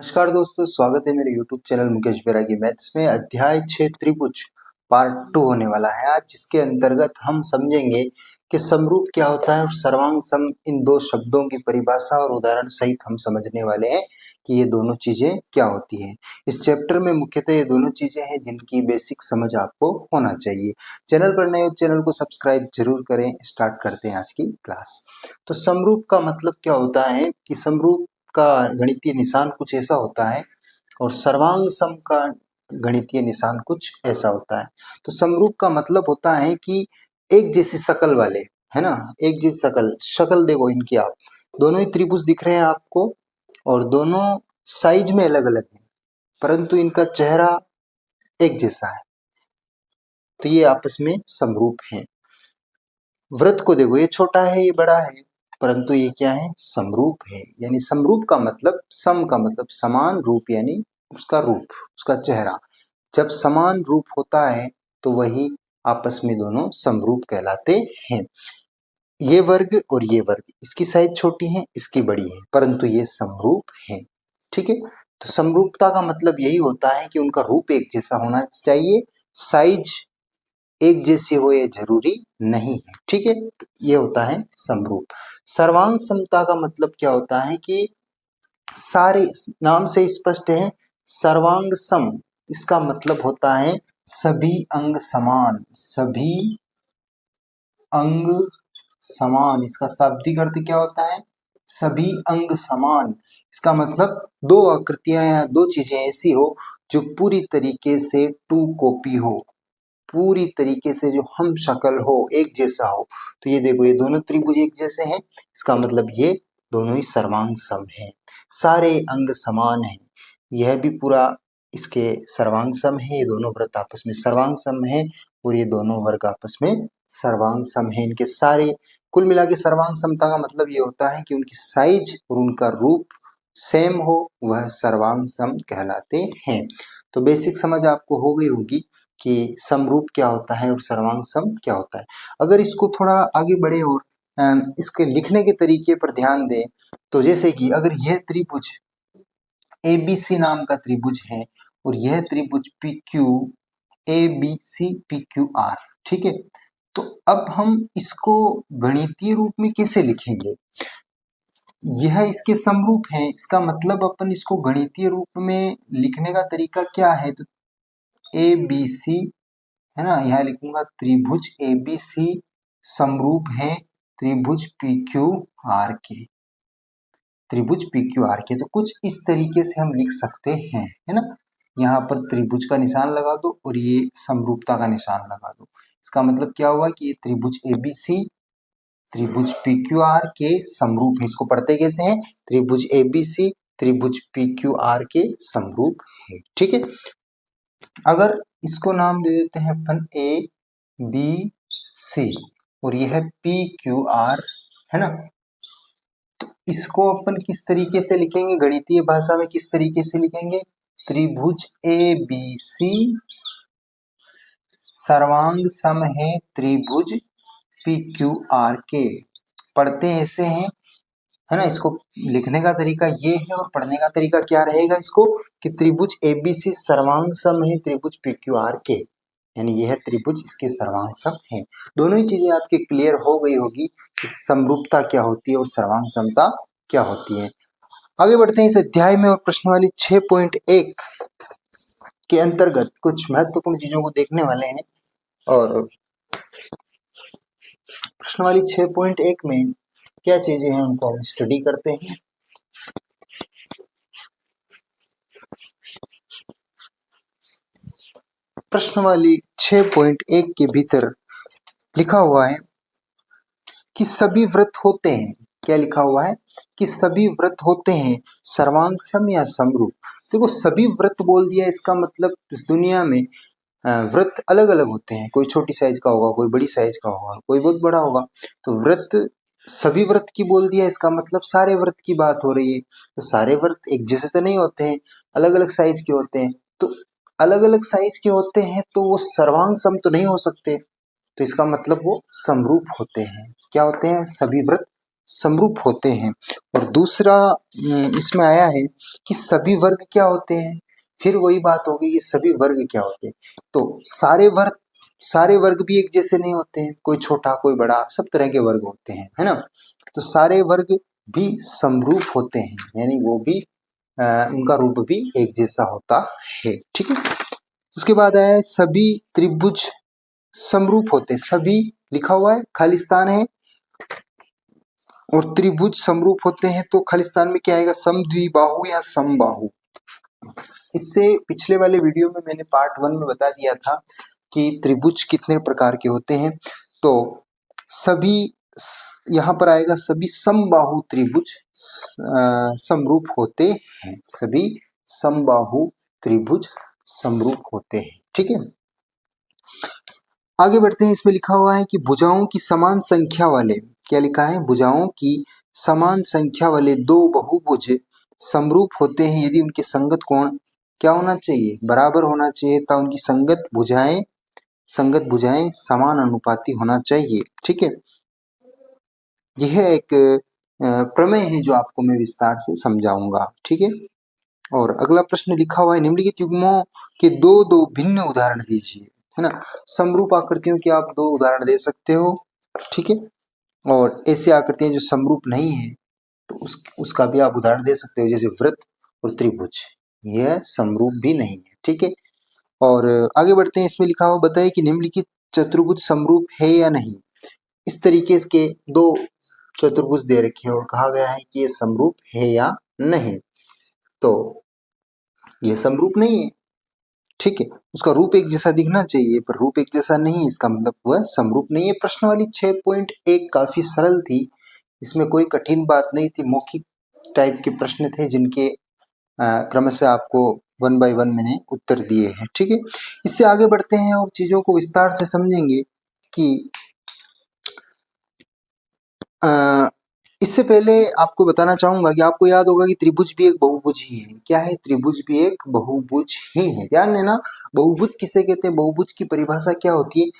नमस्कार दोस्तों, स्वागत है मेरे YouTube चैनल मुकेश बैरागी मैथ्स में। अध्याय 6 त्रिभुज पार्ट 2 होने वाला है आज, जिसके अंतर्गत हम समझेंगे कि समरूप क्या होता है और सर्वांग सम, इन दो शब्दों की परिभाषा और उदाहरण सहित हम समझने वाले हैं कि ये दोनों चीजें क्या होती हैं। इस चैप्टर में मुख्यतः ये दोनों चीजें हैं जिनकी बेसिक समझ आपको होना चाहिए। चैनल पर नए हो चैनल को सब्सक्राइब जरूर करें। स्टार्ट करते हैं आज की क्लास। तो समरूप का मतलब क्या होता है कि समरूप का गणितीय निशान कुछ ऐसा होता है और सर्वांग सम का गणितीय निशान कुछ ऐसा होता है। तो समरूप का मतलब होता है कि एक जैसी शकल वाले, है ना, एक जैसी शक्ल देखो इनकी, आप दोनों ही त्रिभुज दिख रहे हैं आपको और दोनों साइज में अलग अलग हैं, परंतु इनका चेहरा एक जैसा है, तो ये आपस में समरूप हैं। वृत्त को देखो, ये छोटा है ये बड़ा है, परंतु ये क्या है, समरूप है। यानी समरूप का मतलब, सम का मतलब समान, रूप यानी उसका रूप, उसका चेहरा। जब समान रूप होता है तो वही आपस में दोनों समरूप कहलाते हैं। ये वर्ग और ये वर्ग, इसकी साइज छोटी है इसकी बड़ी है, परंतु ये समरूप है। ठीक है, तो समरूपता का मतलब यही होता है कि उनका रूप एक जैसा होना चाहिए, साइज एक जैसी हो ये जरूरी नहीं है। ठीक है, तो ये होता है समरूप। सर्वांग समता का मतलब क्या होता है कि सारे, नाम से स्पष्ट है, सर्वांग सम, इसका मतलब होता है सभी अंग समान, सभी अंग समान। इसका शाब्दिक अर्थ क्या होता है, सभी अंग समान। इसका मतलब दो आकृतियां या दो चीजें ऐसी हो जो पूरी तरीके से टू कॉपी हो, पूरी तरीके से जो हम शक्ल हो, एक जैसा हो। तो ये देखो, ये दोनों त्रिभुज एक जैसे हैं, इसका मतलब ये दोनों ही सर्वांग सम हैं, सारे अंग समान हैं। यह भी पूरा इसके सर्वांग सम है, ये दोनों वृत्त आपस में सर्वांग सम है और ये दोनों वर्ग आपस में सर्वांग सम है। इनके सारे कुल मिला के सर्वांग समता का मतलब ये होता है कि उनकी साइज और उनका रूप सेम हो, वह सर्वांग सम कहलाते हैं। तो बेसिक समझ आपको हो गई होगी कि समरूप क्या होता है और सर्वांग सम क्या होता है। अगर इसको थोड़ा आगे बढ़े और इसके लिखने के तरीके पर ध्यान दें, तो जैसे कि अगर यह त्रिभुज ABC नाम का त्रिभुज है और यह त्रिभुज PQ ABC PQR, ठीक है, तो अब हम इसको गणितीय रूप में कैसे लिखेंगे। यह इसके समरूप है, इसका मतलब अपन इसको गणितीय रूप में लिखने का तरीका क्या है, तो ABC है ना, यहाँ लिखूंगा त्रिभुज ABC समरूप है त्रिभुज PQR के, त्रिभुज PQR के। तो कुछ इस तरीके से हम लिख सकते हैं, है ना। यहाँ पर त्रिभुज का निशान लगा दो और ये समरूपता का निशान लगा दो। इसका मतलब क्या हुआ कि ये त्रिभुज ABC त्रिभुज PQR के समरूप है। इसको पढ़ते कैसे हैं, त्रिभुज ABC त्रिभुज PQR के समरूप है। ठीक है, अगर इसको नाम दे देते हैं अपन ABC और यह है PQR, है ना, तो इसको अपन किस तरीके से लिखेंगे, गणितीय भाषा में किस तरीके से लिखेंगे, त्रिभुज ABC सर्वांग सम है त्रिभुज PQR के। पढ़ते ऐसे हैं, है ना। इसको लिखने का तरीका ये है और पढ़ने का तरीका क्या रहेगा इसको, कि त्रिभुज ABC सर्वांग सम है त्रिभुज PQR के, यानी यह त्रिभुज इसके सर्वांग सम है। दोनों ही चीजें आपकी क्लियर हो गई होगी कि समरूपता क्या होती है और सर्वांग समता क्या होती है। आगे बढ़ते हैं इस अध्याय में और प्रश्नावली 6.1 के अंतर्गत कुछ महत्वपूर्ण चीजों को देखने वाले हैं। और प्रश्नावली 6.1 में क्या चीजें हैं उनको हम स्टडी करते हैं। प्रश्नावली 6.1 के भीतर लिखा हुआ है कि सभी वृत्त होते हैं, क्या लिखा हुआ है कि सभी वृत्त होते हैं सर्वांग सम या समरूप। देखो, सभी वृत्त बोल दिया, इसका मतलब इस दुनिया में वृत्त अलग अलग होते हैं, कोई छोटी साइज का होगा, कोई बड़ी साइज का होगा, कोई बहुत बड़ा होगा। तो वृत्त, सभी वृत्त की बोल दिया, इसका मतलब सारे वृत्त की बात हो रही है। तो सारे वृत्त एक जैसे तो नहीं होते हैं, अलग अलग साइज के होते हैं। तो अलग अलग साइज के होते हैं तो वो सर्वांग सम तो नहीं हो सकते, तो इसका मतलब वो समरूप होते हैं। क्या होते हैं, सभी वृत्त समरूप होते हैं। और दूसरा इसमें आया है कि सभी वर्ग क्या होते हैं। फिर वही बात होगी कि सभी वर्ग क्या होते हैं। तो सारे वर्ग भी एक जैसे नहीं होते हैं, कोई छोटा कोई बड़ा, सब तरह के वर्ग होते हैं, है ना। तो सारे वर्ग भी समरूप होते हैं, यानी वो भी उनका रूप भी एक जैसा होता है, ठीक है। उसके बाद आया है सभी त्रिभुज समरूप होते हैं। सभी लिखा हुआ है, खालिस्तान है, और त्रिभुज समरूप होते हैं तो खालिस्तान में क्या आएगा, समद्विबाहु या समबाहु। इससे पिछले वाले वीडियो में मैंने पार्ट 1 में बता दिया था कि त्रिभुज कितने प्रकार के होते हैं। तो सभी यहाँ पर आएगा सभी समबाहु त्रिभुज समरूप होते हैं। सभी समबाहु त्रिभुज समरूप होते हैं, ठीक है। आगे बढ़ते हैं। इसमें लिखा हुआ है कि भुजाओं की समान संख्या वाले, क्या लिखा है, भुजाओं की समान संख्या वाले दो बहुभुज समरूप होते हैं यदि उनके संगत कोण क्या होना चाहिए, बराबर होना चाहिए, तथा उनकी संगत भुजाएं समान अनुपाती होना चाहिए, ठीक है। यह एक प्रमेय है जो आपको मैं विस्तार से समझाऊंगा, ठीक है। और अगला प्रश्न लिखा हुआ है, निम्नलिखित युग्मों के दो दो भिन्न उदाहरण दीजिए, है ना। समरूप आकृतियों के आप दो उदाहरण दे सकते हो, ठीक है। और ऐसी आकृतियां जो समरूप नहीं है तो उसका भी आप उदाहरण दे सकते हो, जैसे वृत्त और त्रिभुज, यह समरूप भी नहीं है, ठीक है। और आगे बढ़ते हैं। इसमें लिखा हुआ बताइए कि निम्नलिखित चतुर्भुज समरूप है या नहीं। इस तरीके के दो चतुर्भुज दे रखे हैं और कहा गया है कि ये समरूप है या नहीं। तो ये समरूप नहीं है, ठीक है। उसका रूप एक जैसा दिखना चाहिए पर रूप एक जैसा नहीं है, इसका मतलब वह समरूप नहीं है। प्रश्न वाली 6.1 काफी सरल थी, इसमें कोई कठिन बात नहीं थी, मौखिक टाइप के प्रश्न थे जिनके क्रमशः आपको 1 by 1 मैंने उत्तर दिए हैं, ठीक है। इससे आगे बढ़ते हैं और चीजों को विस्तार से समझेंगे कि इससे पहले आपको बताना चाहूंगा कि आपको याद होगा कि त्रिभुज भी एक बहुभुज ही है। क्या है, त्रिभुज भी एक बहुभुज ही है, ध्यान देना। बहुभुज किसे कहते हैं, बहुभुज की परिभाषा क्या होती है,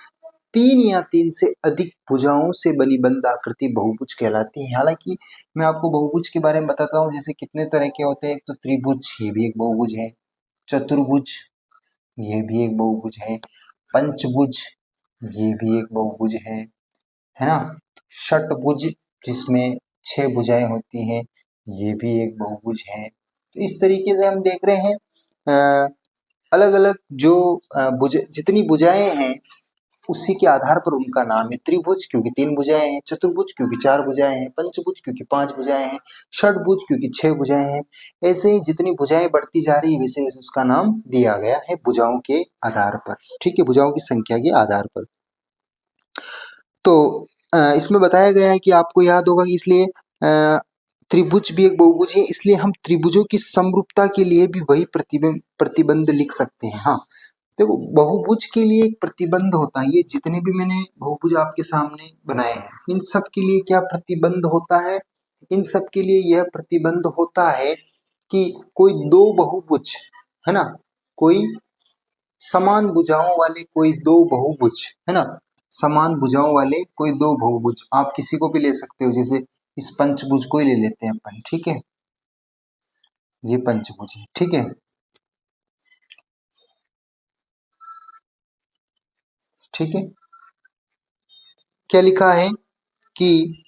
3 या 3 से अधिक भुजाओं से बनी बंद आकृति बहुभुज कहलाती है। हालांकि मैं आपको बहुभुज के बारे में बताता हूँ, जैसे कितने तरह के होते हैं। एक तो त्रिभुज, ये भी एक बहुभुज है। चतुर्भुज, ये भी एक बहुभुज है। पंचभुज, ये भी एक बहुभुज है ना। षटभुज, जिसमें 6 भुजाएं होती हैं, ये भी एक बहुभुज है। तो इस तरीके से हम देख रहे हैं अलग अलग जो जितनी भुजाएं हैं उसी के आधार पर उनका नाम है। त्रिभुज क्योंकि 3 भुजाएं हैं, चतुर्भुज क्योंकि 4 भुजाएं हैं, पंचभुज क्योंकि 5 भुजाएं हैं, षटभुज क्योंकि 6 भुजाएं हैं। ऐसे ही जितनी भुजाएं बढ़ती जा रही है वैसे वैसे उसका नाम दिया गया है भुजाओं के आधार पर, ठीक है, भुजाओं की संख्या के आधार पर। तो इसमें बताया गया है कि आपको याद होगा कि इसलिए त्रिभुज भी एक बहुभुज है, इसलिए हम त्रिभुजों की समरूपता के लिए भी वही प्रतिबंध लिख सकते हैं। हाँ देखो, बहुभुज के लिए एक प्रतिबंध होता है। ये जितने भी मैंने बहुभुज आपके सामने बनाए हैं इन सब के लिए क्या प्रतिबंध होता है, इन सब के लिए यह प्रतिबंध होता है कि कोई दो बहुभुज, है ना, कोई समान भुजाओं वाले कोई दो बहुभुज, है ना, समान भुजाओं वाले कोई दो बहुभुज, आप किसी को भी ले सकते हो। जैसे इस पंचभुज को ही ले लेते हैं अपन, ठीक है, ये पंचभुज है, ठीक है, ठीक है। क्या लिखा है कि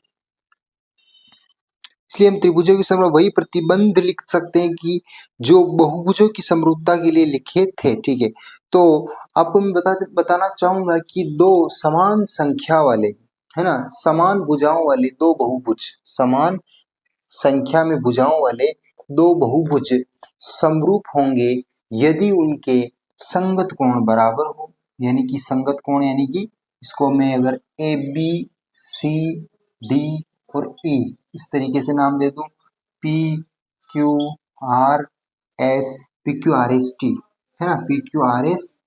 इसलिए हम त्रिभुजों की समरूप वही प्रतिबंध लिख सकते हैं कि जो बहुभुजों की समरूपता के लिए लिखे थे, ठीक है। तो आपको मैं बताना चाहूंगा कि दो समान संख्या वाले, है ना, समान भुजाओं वाले दो बहुभुज, समान संख्या में भुजाओं वाले दो बहुभुज समरूप होंगे यदि उनके संगत कोण बराबर हो। यानी कि संगत कोण, यानी कि इसको मैं अगर ए बी सी डी और ई इस तरीके से नाम दे दूं, P Q R S, P Q R S T, है ना, P Q R S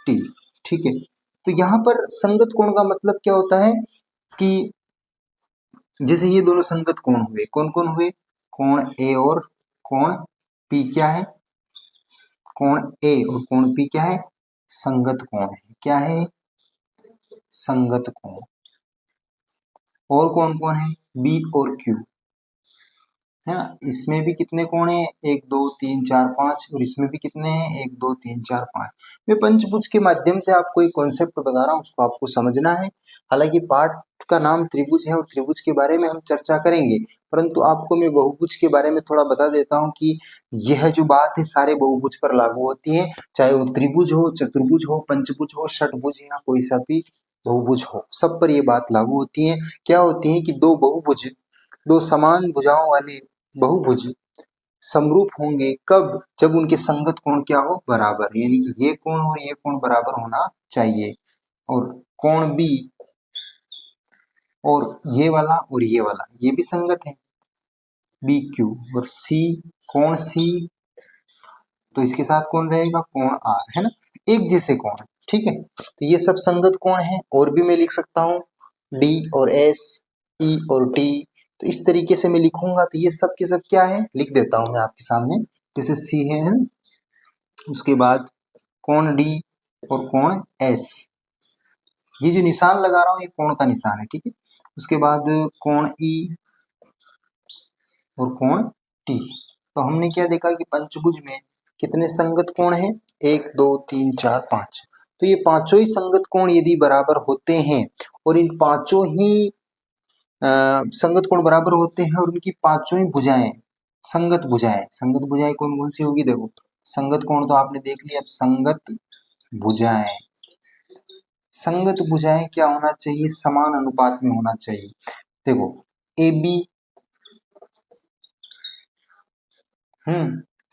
T, ठीक है। तो यहाँ पर संगत कोण का मतलब क्या होता है कि जैसे ये दोनों संगत कोण हुए, कौन कौन हुए, कोण ए और कोण पी क्या है, कोण ए और कोण पी क्या है, संगत कोण है। क्या है, संगत कोण। और कौन कौन है, बी और क्यू, है ना। इसमें भी कितने कोण हैं, 1 2 3 4 5, और इसमें भी कितने हैं, 1 2 3 4 5। मैं पंचभुज के माध्यम से आपको एक कॉन्सेप्ट बता रहा हूँ, उसको आपको समझना है। हालांकि पाठ का नाम त्रिभुज है और त्रिभुज के बारे में हम चर्चा करेंगे, परंतु आपको मैं बहुभुज के बारे में थोड़ा बता देता हूँ कि यह जो बात है सारे बहुभुज पर लागू होती है, चाहे वो त्रिभुज हो, चतुर्भुज हो, पंचभुज हो, षटभुज या कोई सा भी बहुभुज हो, सब पर ये बात लागू होती है। क्या होती है कि दो बहुभुज, दो समान भुजाओं वाले बहुभुज समरूप होंगे कब, जब उनके संगत कोण क्या हो, बराबर, यानी कि ये कोण और ये कोण बराबर होना चाहिए। और कोण बी और ये वाला ये भी संगत है, बी क्यू, और सी, कोण सी, तो इसके साथ कौन रहेगा, कोण आर, है ना, एक जैसे कोण है, ठीक है। तो ये सब संगत कोण है। और भी मैं लिख सकता हूँ डी और एस, ई और टी, तो इस तरीके से मैं लिखूंगा। तो ये सब के सब क्या है, लिख देता हूं मैं आपके सामने, जैसे सी है ना? उसके बाद कोण डी और कोण एस, ये जो निशान लगा रहा हूँ ये कोण का निशान है, ठीक है। उसके बाद कोण ई और कोण टी। तो हमने क्या देखा कि पंचभुज में कितने संगत कोण हैं, 1 2 3 4 5। तो ये पांचों ही संगत कोण यदि बराबर होते हैं और इन पांचों ही संगत कोण बराबर होते हैं और उनकी पांचों ही भुजाएं संगत भुजाएं कौन कौन सी होगी, देखो संगत कोण तो आपने देख लिया। अब भुजाएं संगत भुजाएं क्या होना चाहिए, समान अनुपात में होना चाहिए। देखो ए बी,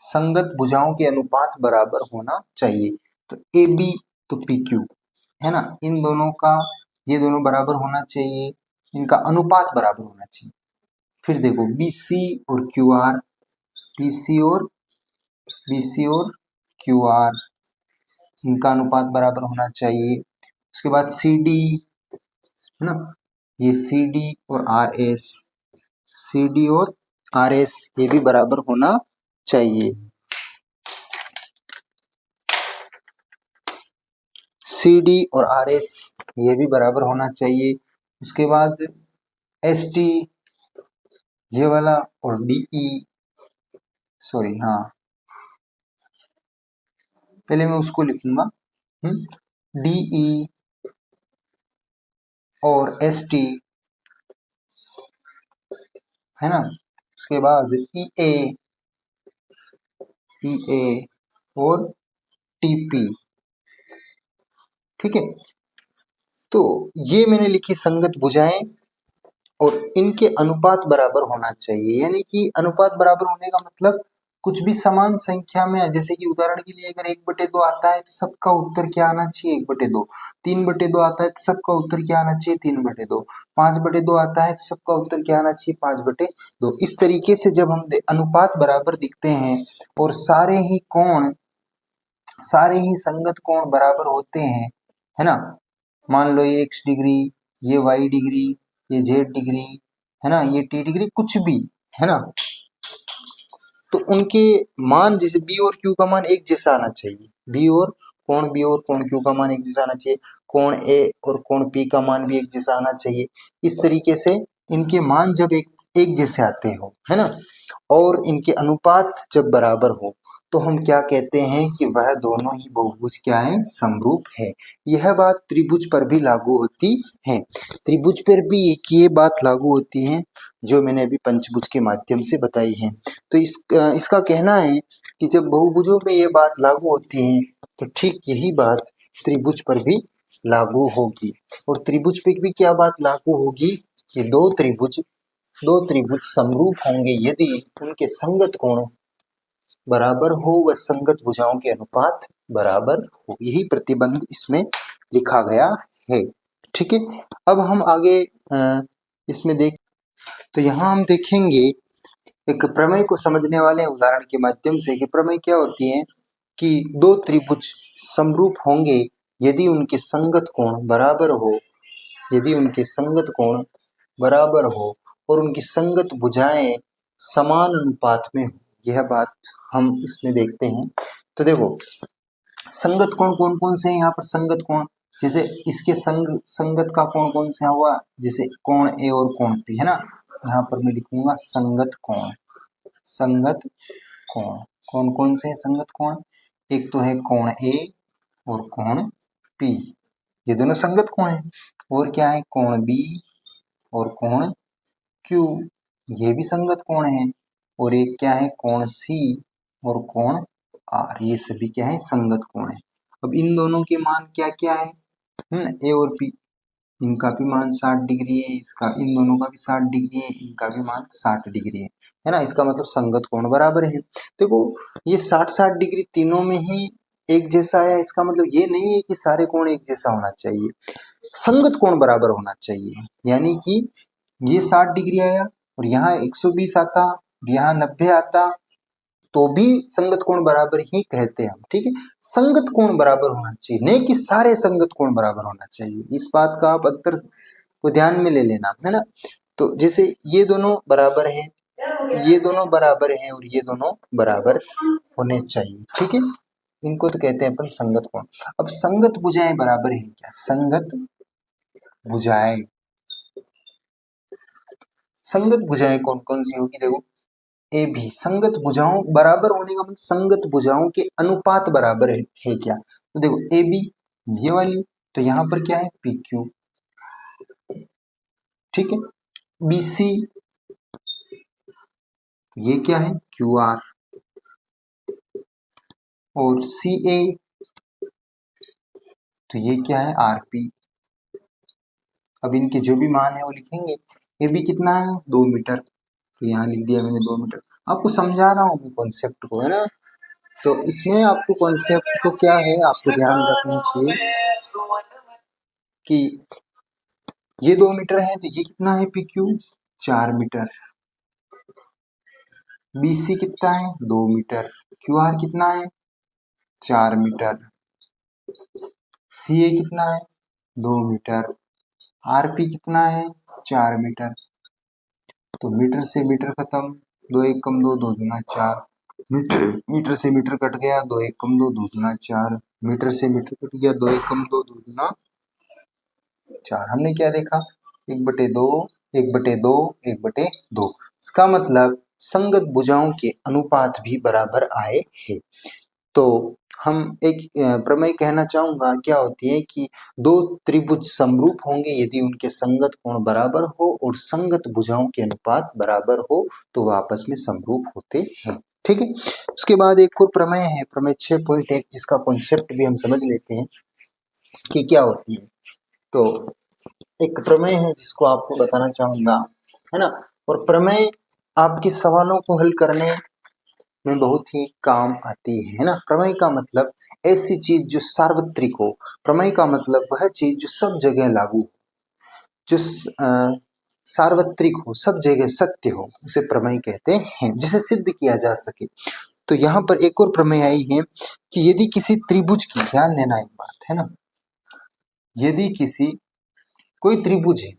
संगत भुजाओं के अनुपात बराबर होना चाहिए। तो ए बी तो पी क्यू, है ना, इन दोनों का, ये दोनों बराबर होना चाहिए, इनका अनुपात बराबर होना चाहिए। फिर देखो बी सी और क्यू आर, बी सी और क्यू आर, इनका अनुपात बराबर होना चाहिए। उसके बाद सी डी, है ना, ये सी डी और आर एस, सी डी और आर एस ये भी बराबर होना चाहिए। सी डी और आर एस ये भी बराबर होना चाहिए। उसके बाद एस टी ये वाला और डीई, सॉरी हाँ, पहले मैं उसको लिखूंगा, डीई और एस टी, है ना। उसके बाद ई ए और टीपी, ठीक है। तो ये मैंने लिखी संगत भुजाएं और इनके अनुपात बराबर होना चाहिए। यानी कि अनुपात बराबर होने का मतलब कुछ भी समान संख्या में, जैसे कि उदाहरण के लिए अगर 1/2 आता है तो सबका उत्तर क्या आना चाहिए, 1/2। 3/2 आता है तो सबका उत्तर क्या आना चाहिए, 3/2। 5/2 आता है तो सबका उत्तर क्या आना चाहिए, 5/2। इस तरीके से जब हम अनुपात बराबर दिखते हैं और सारे ही संगत कोण बराबर होते हैं, है ना। मान लो ये x डिग्री, ये y डिग्री, ये z डिग्री, है ना, ये t डिग्री, कुछ भी, है ना। तो उनके मान जैसे b और q का मान एक जैसा आना चाहिए, b और कोण q का मान एक जैसा आना चाहिए, कोण a और कोण p का मान भी एक जैसा आना चाहिए। इस तरीके से इनके मान जब एक जैसे आते हो, है ना, और इनके अनुपात जब बराबर हो, तो हम क्या कहते हैं कि वह दोनों ही बहुभुज क्या है, समरूप है। यह बात त्रिभुज पर भी लागू होती है। त्रिभुज पर भी एक ये बात लागू होती है जो मैंने अभी पंचभुज के माध्यम से बताई है। तो इसका कहना है कि जब बहुभुजों में ये बात लागू होती है तो ठीक यही बात त्रिभुज पर भी लागू होगी। और त्रिभुज पर भी क्या बात लागू होगी कि दो त्रिभुज समरूप होंगे यदि उनके संगत कोण बराबर हो व संगत भुजाओं के अनुपात बराबर हो। यही प्रतिबंध इसमें लिखा गया है, ठीक है। अब हम आगे इसमें तो यहाँ हम देखेंगे एक प्रमेय को समझने वाले उदाहरण के माध्यम से कि प्रमेय क्या होती है कि दो त्रिभुज समरूप होंगे यदि उनके संगत कोण बराबर हो, यदि उनके संगत कोण बराबर हो और उनकी संगत भुजाएं समान अनुपात में हो। यह बात हम इसमें देखते हैं। तो देखो संगत कोण कौन कौन से हैं यहाँ पर, संगत कोण जैसे इसके संगत का कोण कौन सा हुआ, जैसे कोण ए और कोण पी, है ना। यहाँ पर मैं लिखूंगा संगत कोण। संगत कोण कौन कौन से हैं संगत कोण? एक तो है कोण ए और कोण पी, ये दोनों संगत कोण है। और क्या है? कोण बी और कोण क्यू, ये भी संगत कोण है। और एक क्या है? कोण सी और कोण आर, ये सभी क्या है? संगत कोण है। अब इन दोनों के मान क्या क्या है? ए और पी, इनका भी मान 60 डिग्री है, इसका इन दोनों का भी 60 डिग्री है, इनका भी मान 60 डिग्री है ना। इसका मतलब संगत कोण बराबर है। देखो ये 60-60 डिग्री तीनों में ही एक जैसा है, इसका मतलब ये नहीं है कि सारे कोण एक जैसा होना चाहिए, संगत कोण बराबर होना चाहिए। यानी कि ये 60 डिग्री आया और यहाँ 120 आता और यहाँ 90 आता तो भी संगत कोण बराबर ही कहते हैं हम, ठीक है। संगत कोण बराबर होना चाहिए, नहीं कि सारे संगत कोण बराबर होना चाहिए। इस बात का आप अंतर को ध्यान में ले लेना, है ना। तो जैसे ये दोनों बराबर हैं, ये दोनों बराबर हैं और ये दोनों बराबर होने चाहिए, ठीक है। इनको तो कहते हैं अपन संगत कोण। अब संगत भुजाएं बराबर है क्या? संगत भुजाएं, संगत भुजाएं कौन कौन सी होगी? देखो ए बी, संगत भुजाओं बराबर होने का मतलब संगत भुजाओं के अनुपात बराबर है क्या? तो देखो ए बी ये वाली, तो यहाँ पर क्या है? पी क्यू, ठीक है। बी सी, तो ये क्या है? Q R. और सी ए, तो ये क्या है? R P. अब इनके जो भी मान है वो लिखेंगे। ए बी कितना है? 2 मीटर, तो यहाँ लिख दिया मैंने 2 मीटर। आपको समझा रहा हूँ मैं कॉन्सेप्ट को, है ना। तो इसमें आपको कॉन्सेप्ट को क्या है आपको ध्यान रखना चाहिए कि ये 2 मीटर है, तो ये कितना है? P Q 4 metre. B C कितना है? 2 मीटर। क्यू आर कितना है? 4 मीटर। सी ए कितना है? 2 मीटर। आर पी कितना है? 4 मीटर। तो मीटर से मीटर खत्म, 2 एक कम 2, 2 दूना 4। मीटर मीटर से मीटर कट गया, 2 एक कम 2, 2 दूना 4। मीटर से मीटर कट गया, 2 एक कम 2, 2 दूना 4। हमने क्या देखा? 1/2, 1/2, 1/2। इसका मतलब संगत भुजाओं के अनुपात भी बराबर आए हैं। तो हम एक प्रमेय कहना चाहूंगा, क्या होती है कि दो त्रिभुज समरूप होंगे यदि उनके संगत कोण बराबर हो और संगत भुजाओं के अनुपात बराबर हो तो वह आपस में समरूप होते हैं, ठीक है। उसके बाद एक और प्रमेय है, प्रमेय 6.1, जिसका कॉन्सेप्ट भी हम समझ लेते हैं कि क्या होती है। तो एक प्रमेय है जिसको आपको बताना चाहूंगा, है ना। और प्रमेय आपके सवालों को हल करने में बहुत ही काम आती है ना। प्रमेय का मतलब ऐसी चीज जो सार्वत्रिक हो, प्रमेय का मतलब वह चीज जो सब जगह लागू हो, जो सार्वत्रिक हो, सब जगह सत्य हो, उसे प्रमेय कहते हैं, जिसे सिद्ध किया जा सके। तो यहाँ पर एक और प्रमेय आई है कि यदि किसी त्रिभुज की, ध्यान देना एक बात है ना, यदि किसी कोई त्रिभुज है,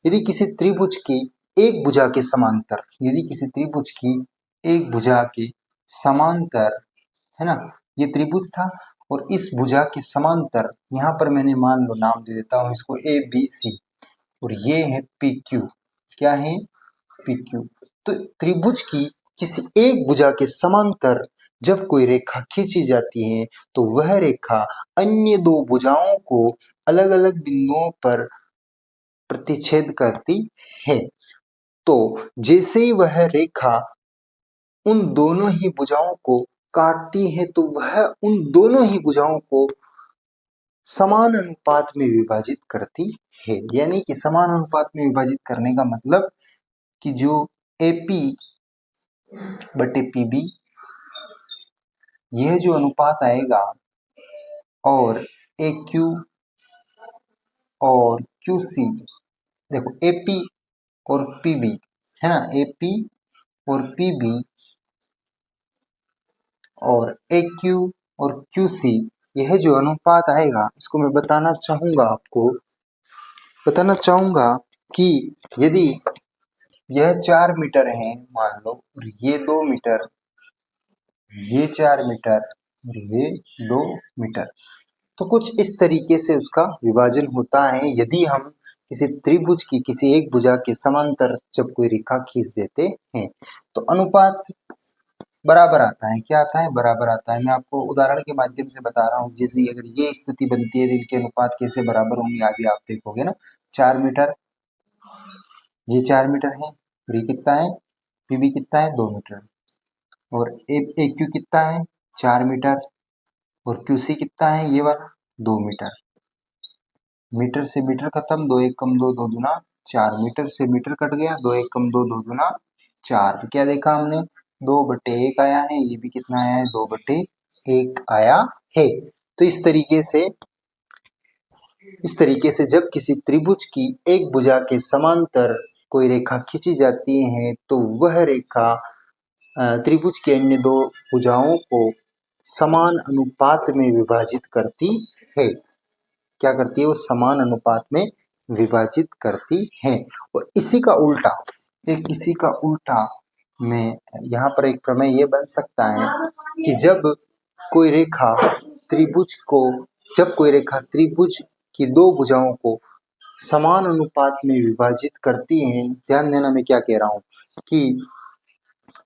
यदि किसी त्रिभुज की एक भुजा के समांतर, यदि किसी त्रिभुज की एक भुजा के समांतर, है ना, ये त्रिभुज था और इस भुजा के समांतर, यहाँ पर मैंने मान लो नाम दे देता हूँ इसको ए बी सी, और ये है पी क्यू। क्या है? P Q. तो त्रिभुज की किसी एक भुजा के समांतर जब कोई रेखा खींची जाती है तो वह रेखा अन्य दो भुजाओं को अलग अलग बिंदुओं पर प्रतिच्छेद करती है। तो जैसे ही वह रेखा उन दोनों ही भुजाओं को काटती है तो वह उन दोनों ही भुजाओं को समान अनुपात में विभाजित करती है। यानी कि समान अनुपात में विभाजित करने का मतलब कि जो AP बटे PB, यह जो अनुपात आएगा, और AQ और QC, देखो AP और PB, है ना, AP और PB और AQ और QC, यह जो अनुपात आएगा इसको मैं बताना चाहूंगा कि यदि यह 4 मीटर है मान लो, और ये 2 मीटर, ये 4 मीटर और ये 2 मीटर, तो कुछ इस तरीके से उसका विभाजन होता है। यदि हम किसी त्रिभुज की किसी एक भुजा के समांतर जब कोई रेखा खींच देते हैं तो अनुपात बराबर आता है। क्या आता है? बराबर आता है। मैं आपको उदाहरण के माध्यम से बता रहा हूँ। जैसे अगर ये स्थिति बनती है तो इनके अनुपात कैसे बराबर होंगे अभी आप देखोगे ना। 4 मीटर, ये 4 मीटर है, और ये कितना है? पीबी कितना है? 2 मीटर। और ए क्यू कितना है? 4 मीटर। और क्यूसी कितना है? ये वाला 2 मीटर। मीटर से मीटर खत्म, दो एक कम दो, दो दूना 4। मीटर से मीटर कट गया, दो एक कम दो, दो दूना 4। तो क्या देखा हमने? 2/1 आया है। ये भी कितना आया है? 2/1 आया है। तो इस तरीके से जब किसी त्रिभुज की एक भुजा के समांतर कोई रेखा खींची जाती है तो वह रेखा त्रिभुज के अन्य दो भुजाओं को समान अनुपात में विभाजित करती है। क्या करती है? वो समान अनुपात में विभाजित करती है। और इसी का उल्टा में यहाँ पर एक प्रमेय ये बन सकता है कि जब कोई रेखा त्रिभुज की दो भुजाओं को समान अनुपात में विभाजित करती है। ध्यान देना मैं क्या कह रहा हूँ कि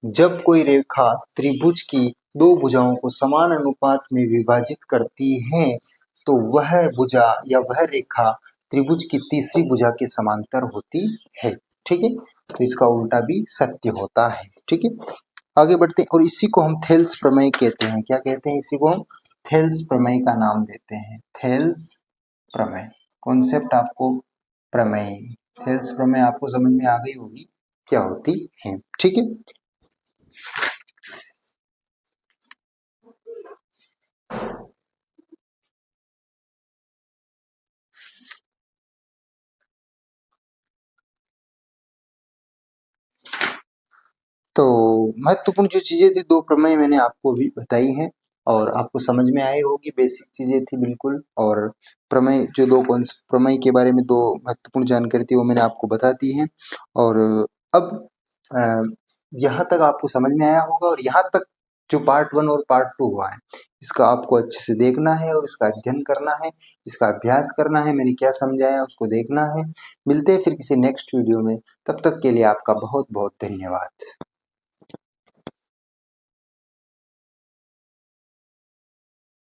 जब कोई रेखा त्रिभुज की दो भुजाओं को समान अनुपात में विभाजित करती है तो वह भुजा या वह रेखा त्रिभुज की तीसरी भुजा के समांतर होती है। ठीक है, तो इसका उल्टा भी सत्य होता है। ठीक है, आगे बढ़ते हैं। और इसी को हम थेल्स प्रमेय कहते हैं। क्या कहते हैं? इसी को हम थेल्स प्रमेय का नाम देते हैं। थेल्स प्रमेय कॉन्सेप्ट आपको प्रमेय थेल्स प्रमेय आपको समझ में आ गई होगी क्या होती है। ठीक है, तो महत्वपूर्ण जो चीजें थी, दो प्रमेय मैंने आपको भी बताई हैं और आपको समझ में आई होगी। बेसिक चीजें थी बिल्कुल। और प्रमेय जो प्रमेय के बारे में दो महत्वपूर्ण जानकारी थी वो मैंने आपको बता दी है। और अब यहाँ तक आपको समझ में आया होगा। और यहाँ तक जो पार्ट 1 और पार्ट 2 हुआ है इसका आपको अच्छे से देखना है और इसका अध्ययन करना है, इसका अभ्यास करना है। मैंने क्या समझाया उसको देखना है। मिलते हैं फिर किसी नेक्स्ट वीडियो में। तब तक के लिए आपका बहुत बहुत धन्यवाद।